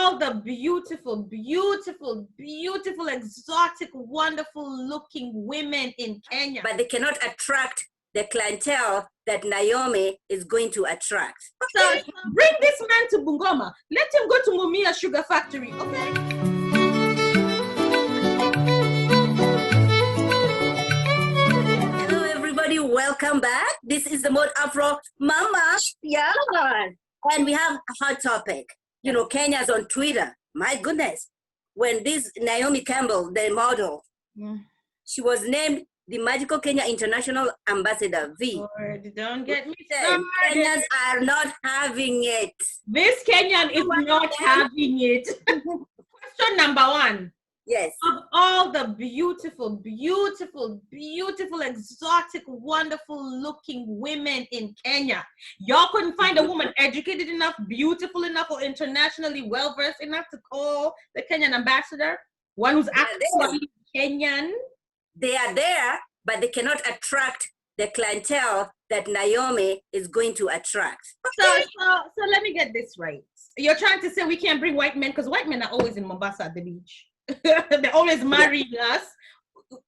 all the beautiful, beautiful, beautiful, exotic, wonderful looking women in Kenya. But they cannot attract the clientele that Naomi is going to attract. So bring this man to Bungoma. Let him go to Mumia Sugar Factory, okay? Hello, everybody. Welcome back. This is the Mode Afro Mama. Yeah. And we have a hot topic. You know, Kenya's on Twitter. My goodness. When this Naomi Campbell, the model, she was named the Magical Kenya International Ambassador, V. Lord, don't get me started. Kenyans are not having it. This Kenyan is not having it. Question number one. Yes. Of all the beautiful, beautiful, beautiful, exotic, wonderful looking women in Kenya, y'all couldn't find a woman educated enough, beautiful enough, or internationally well-versed enough to call the Kenyan ambassador? One who's actually Kenyan? They are there, but they cannot attract the clientele that Naomi is going to attract. So let me get this right. You're trying to say we can't bring white men because white men are always in Mombasa at the beach. They're always marrying us.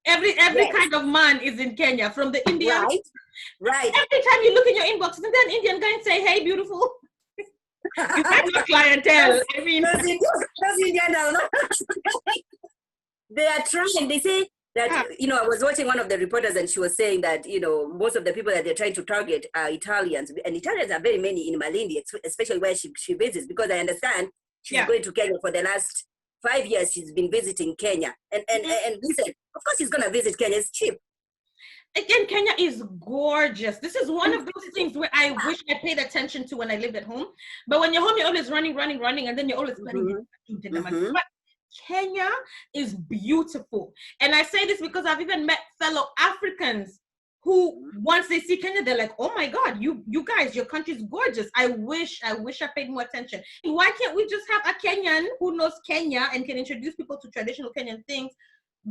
Every kind of man is in Kenya, from the Indian. Right. Every time you look in your inbox, isn't there an Indian guy and say, "Hey, beautiful"? You have no clientele. I mean, those Indians are not. They are trying. They say that, you know, I was watching one of the reporters and she was saying that, you know, most of the people that they're trying to target are Italians. And Italians are very many in Malindi, especially where she visits, because I understand she's going to Kenya for the last 5 years. She's been visiting Kenya. And listen, of course she's going to visit Kenya. It's cheap. Again, Kenya is gorgeous. This is one of those things where I wish I paid attention to when I lived at home. But when you're home, you're always running, and then you're always planning. But Kenya is beautiful. And I say this because I've even met fellow Africans who, once they see Kenya, they're like, "Oh my God, you guys, your country's gorgeous. I wish I paid more attention." Why can't we just have a Kenyan who knows Kenya and can introduce people to traditional Kenyan things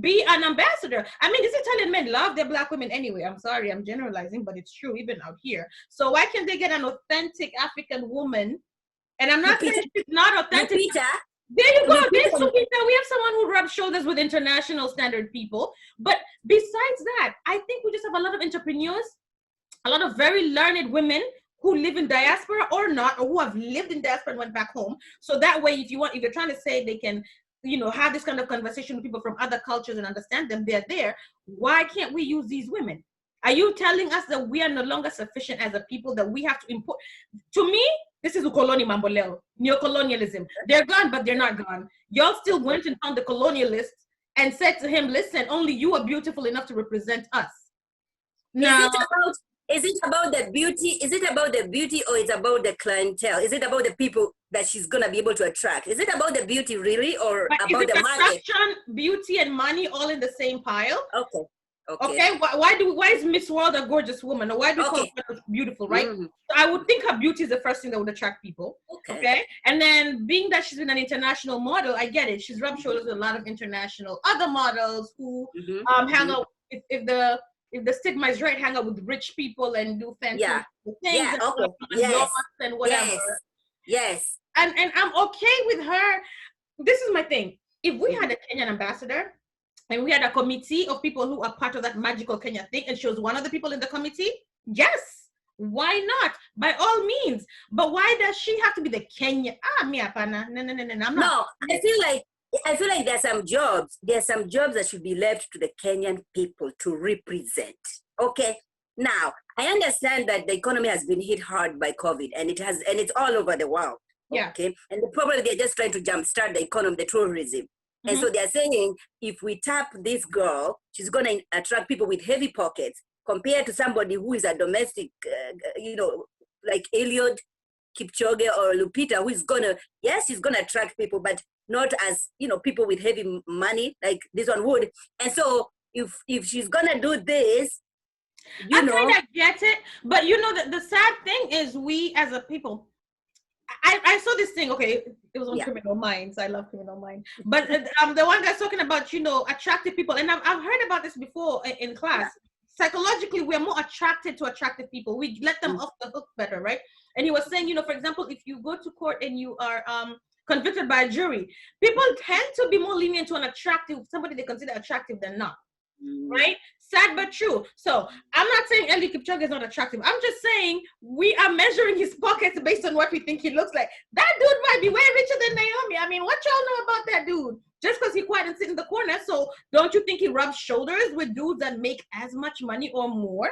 be an ambassador? I mean, these Italian men love their black women anyway. I'm sorry, I'm generalizing, but it's true even out here. So why can't they get an authentic African woman? And I'm not saying she's not authentic. Lupita. There you go. There's Lupita. We have someone who rubs shoulders with international standard people. But besides that, I think we just have a lot of entrepreneurs, a lot of very learned women who live in diaspora or not, or who have lived in diaspora and went back home. So that way, if you're trying to say they can, you know, have this kind of conversation with people from other cultures and understand them, they're there. Why can't we use these women? Are you telling us that we are no longer sufficient as a people, that we have to import? To me, this is ukoloni mamboleo, neocolonialism. They're gone, but they're not gone. Y'all still went and found the colonialist and said to him, "Listen, only you are beautiful enough to represent us." Now, is it about the beauty? Is it about the beauty, or it's about the clientele? Is it about the people that she's gonna be able to attract? Is it about the beauty really, or about the money? Beauty and money all in the same pile? Okay. Why is Miss World a gorgeous woman, or why do we call her beautiful, right? So I would think her beauty is the first thing that would attract people. Okay. And then being that she's been an international model, I get it. She's rubbed shoulders with a lot of international other models who hang out, if the stigma is right, hang out with rich people and do fancy things and whatever. Yes. And I'm okay with her. This is my thing. If we had a Kenyan ambassador, and we had a committee of people who are part of that magical Kenya thing, and she was one of the people in the committee, yes, why not? By all means. But why does she have to be the Kenya? No, I'm not. No, I feel like there's some jobs that should be left to the Kenyan people to represent. Okay. Now, I understand that the economy has been hit hard by COVID, and it's all over the world. Yeah. Okay. And probably they're just trying to jumpstart the economy, the tourism. And so they're saying, if we tap this girl, she's going to attract people with heavy pockets compared to somebody who is a domestic, like Eliud Kipchoge or Lupita, who is she's going to attract people, but not as, people with heavy money, like this one would. And so if she's going to do this, I kind of get it. But the sad thing is we as a people, I saw this thing, okay, it was on Criminal Minds. I love Criminal Minds. But the one that's talking about, attractive people, and I've heard about this before in class. Psychologically, we're more attracted to attractive people. We let them off the hook better, right? And he was saying, for example, if you go to court and you are convicted by a jury. People tend to be more lenient to somebody they consider attractive than not. Right? Sad but true. So I'm not saying Eliud Kipchoge is not attractive. I'm just saying we are measuring his pockets based on what we think he looks like. That dude might be way richer than Naomi. I mean, what y'all know about that dude? Just because he quiet and sit in the corner. So don't you think he rubs shoulders with dudes that make as much money or more?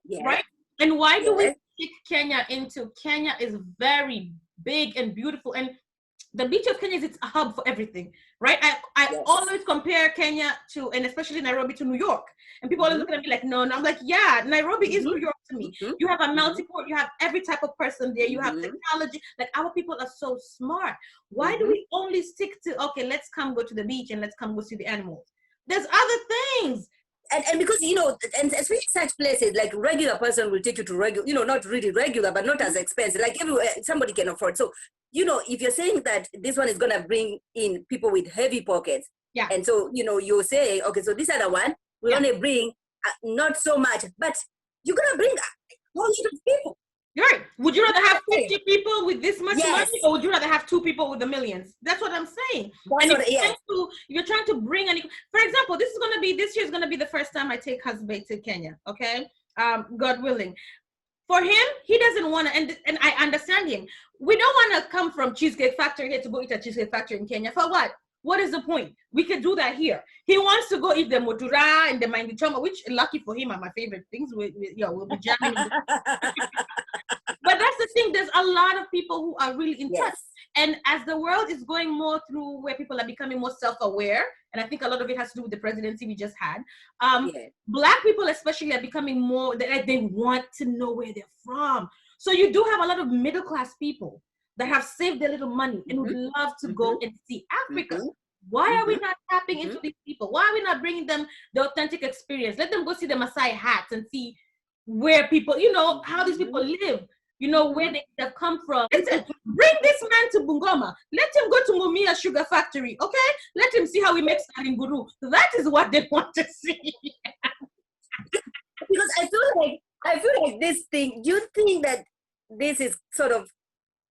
Yeah. Right? And why do we stick Kenya into? Kenya is very big and beautiful, and the beauty of Kenya is it's a hub for everything, right? I always compare Kenya to, and especially Nairobi, to New York. And people always look at me like, no. And I'm like, yeah, Nairobi is New York to me. You have a melting pot. You have every type of person there. You have technology. Like, our people are so smart. Why do we only stick to, okay, let's come go to the beach and let's come go see the animals? There's other things. And because, you know, and especially such places, like regular person will take you to regular, you know, not really regular, but not as expensive. Like everywhere, somebody can afford. So, you know, if you're saying that this one is going to bring in people with heavy pockets, and so, you know, you're saying, okay, so this other one will only bring not so much, but you're going to bring a whole lot of people. Right. Would you rather have 50 people with this much money, or would you rather have 2 people with the millions? That's what I'm saying. If you're trying to bring for example, this year is going to be the first time I take husband to Kenya. Okay. God willing. For him, he doesn't want to, and I understand him. We don't want to come from Cheesecake Factory here to go eat at Cheesecake Factory in Kenya. For what? What is the point? We can do that here. He wants to go eat the motura and the mangi choma, which, lucky for him, are my favorite things. We'll be jamming. But that's the thing. There's a lot of people who are really in touch. And as the world is going more through where people are becoming more self-aware, and I think a lot of it has to do with the presidency we just had, Black people especially are becoming more, they want to know where they're from. So you do have a lot of middle-class people that have saved their little money and would love to go and see Africa. Why are we not tapping into these people? Why are we not bringing them the authentic experience? Let them go see the Maasai hats and see where people, you know, how these people live, you know, where they've come from. Bring this man to Bungoma. Let him go to Mumia Sugar Factory, okay? Let him see how we make salinguru. That is what they want to see. Because I feel like this thing, you think that this is sort of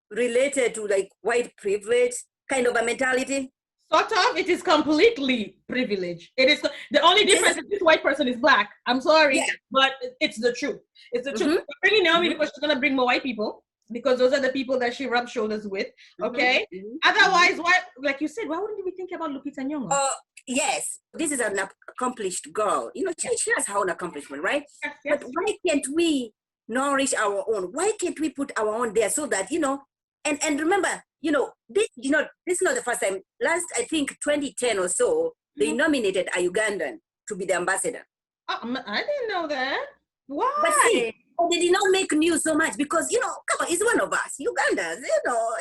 related to like white privilege kind of a mentality? Sort of. It is completely privilege. It is the only difference is this white person is Black. I'm sorry, but it's the truth. It's the truth. We're bringing Naomi because she's gonna bring more white people, because those are the people that she rubs shoulders with. Okay. Otherwise, why? Like you said, why wouldn't we think about Lupita Nyongo? Yes, this is an accomplished girl. You know, she has her own accomplishment, right? Yes. But why can't we nourish our own? Why can't we put our own there so that, you know? And remember, you know, this is not the first time. Last, I think 2010 or so, they nominated a Ugandan to be the ambassador. I didn't know that. Why? But see, they did not make news so much because, you know, come on, he's one of us, Ugandans, you know.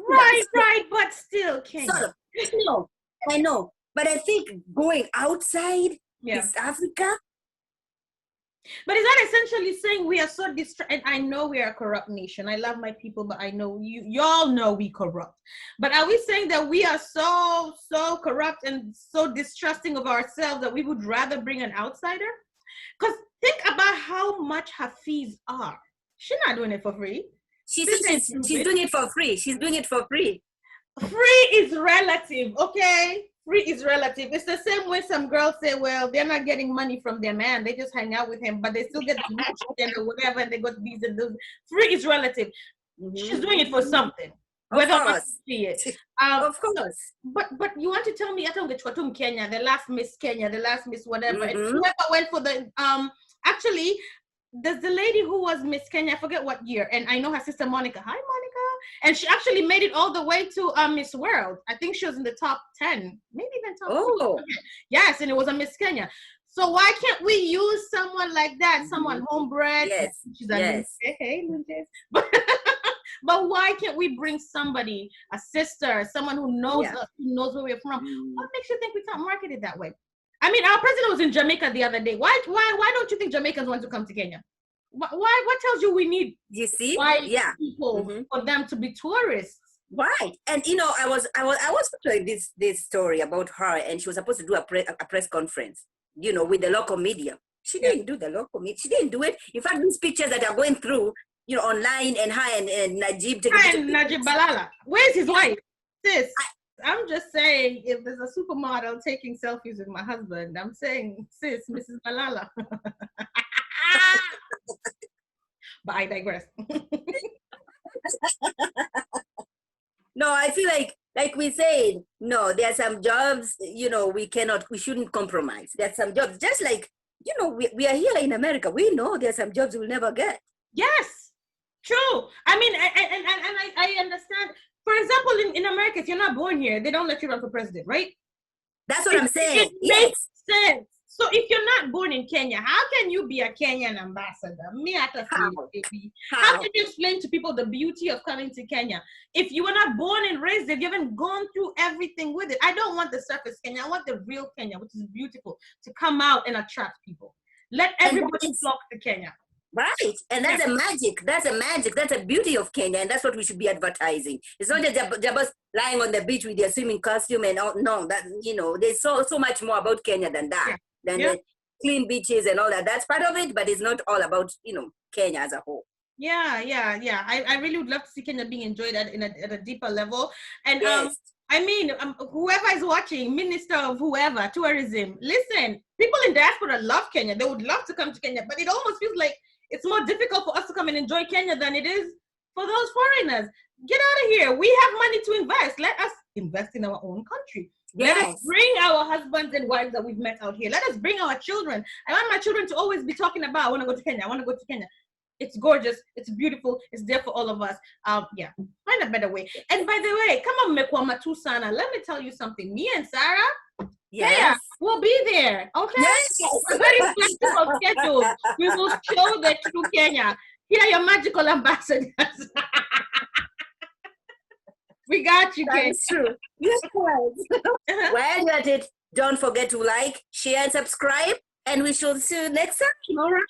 Right, but still, Kenya. Sort of. I know. But I think going outside East Africa. But is that essentially saying we are so and I know we are a corrupt nation. I love my people, but I know y'all know we corrupt. But are we saying that we are so corrupt and so distrusting of ourselves that we would rather bring an outsider? Because think about how much her fees are. She's not doing it for free. She's doing it for free. She's doing it for free. Free is relative, okay? Free is relative. It's the same way some girls say, well, they're not getting money from their man. They just hang out with him, but they still get the match or whatever, and they got these and those. Free is relative. She's doing it for something. Whether or not you see it. Of course. But you want to tell me, I don't get Kenya, the last Miss Kenya, the last Miss whatever. And whoever went for the actually, there's the lady who was Miss Kenya, I forget what year, and I know her sister Monica. Hi, Monica. And she actually made it all the way to Miss World. I think she was in the top 10, maybe even top 10. Yes, and it was a Miss Kenya. So why can't we use someone like that, someone homebred? Yes, she's hey, but why can't we bring somebody, a sister, someone who knows us, who knows where we're from? What makes you think we can't market it that way? I mean, our president was in Jamaica the other day. Why don't you think Jamaicans want to come to Kenya? Why? What tells you we need? You see, people for them to be tourists? Right. And you know, I was playing this story about her, and she was supposed to do a press conference, you know, with the local media. She didn't do the local media. She didn't do it. In fact, these pictures that are going through, you know, online, and her and Najib. And Najib Balala. Where's his wife? Sis, I'm just saying, if there's a supermodel taking selfies with my husband, I'm saying, sis, Mrs. Malala. But I digress. No, I feel like we said, no, there are some jobs, we shouldn't compromise. There are some jobs, just like, we are here in America. We know there are some jobs we'll never get. Yes, true. I mean, I understand. For example, in America, if you're not born here, they don't let you run for president, right? That's what I'm saying. It makes sense. So if you're not born in Kenya, how can you be a Kenyan ambassador? How can you explain to people the beauty of coming to Kenya? If you were not born and raised there, you haven't gone through everything with it. I don't want the surface Kenya. I want the real Kenya, which is beautiful, to come out and attract people. Let everybody flock to Kenya. Right. And that's a magic. That's a magic. That's a beauty of Kenya. And that's what we should be advertising. It's not just lying on the beach with their swimming costume and all. No, that, there's so much more about Kenya than that. Than the clean beaches and all that. That's part of it, but it's not all about, Kenya as a whole. Yeah. I really would love to see Kenya being enjoyed at a deeper level. And whoever is watching, Minister of whoever, tourism, listen, people in diaspora love Kenya. They would love to come to Kenya, but it almost feels like it's more difficult for us to come and enjoy Kenya than it is for those foreigners. Get out of here. We have money to invest. Let us invest in our own country. Yes. Let us bring our husbands and wives that we've met out here. Let us bring our children. I want my children to always be talking about, I want to go to Kenya. I want to go to Kenya. It's gorgeous. It's beautiful. It's there for all of us. Find a better way. And by the way, come on, Mekwama Tusana. Let me tell you something. Me and Sarah, we'll be there. Okay? Yes. We're very flexible schedules. We will show the true Kenya. Here are your magical ambassadors. We got you, Kenya. That's true. Yes. Well, you're at it. Don't forget to like, share, and subscribe. And we shall see you next time. All right?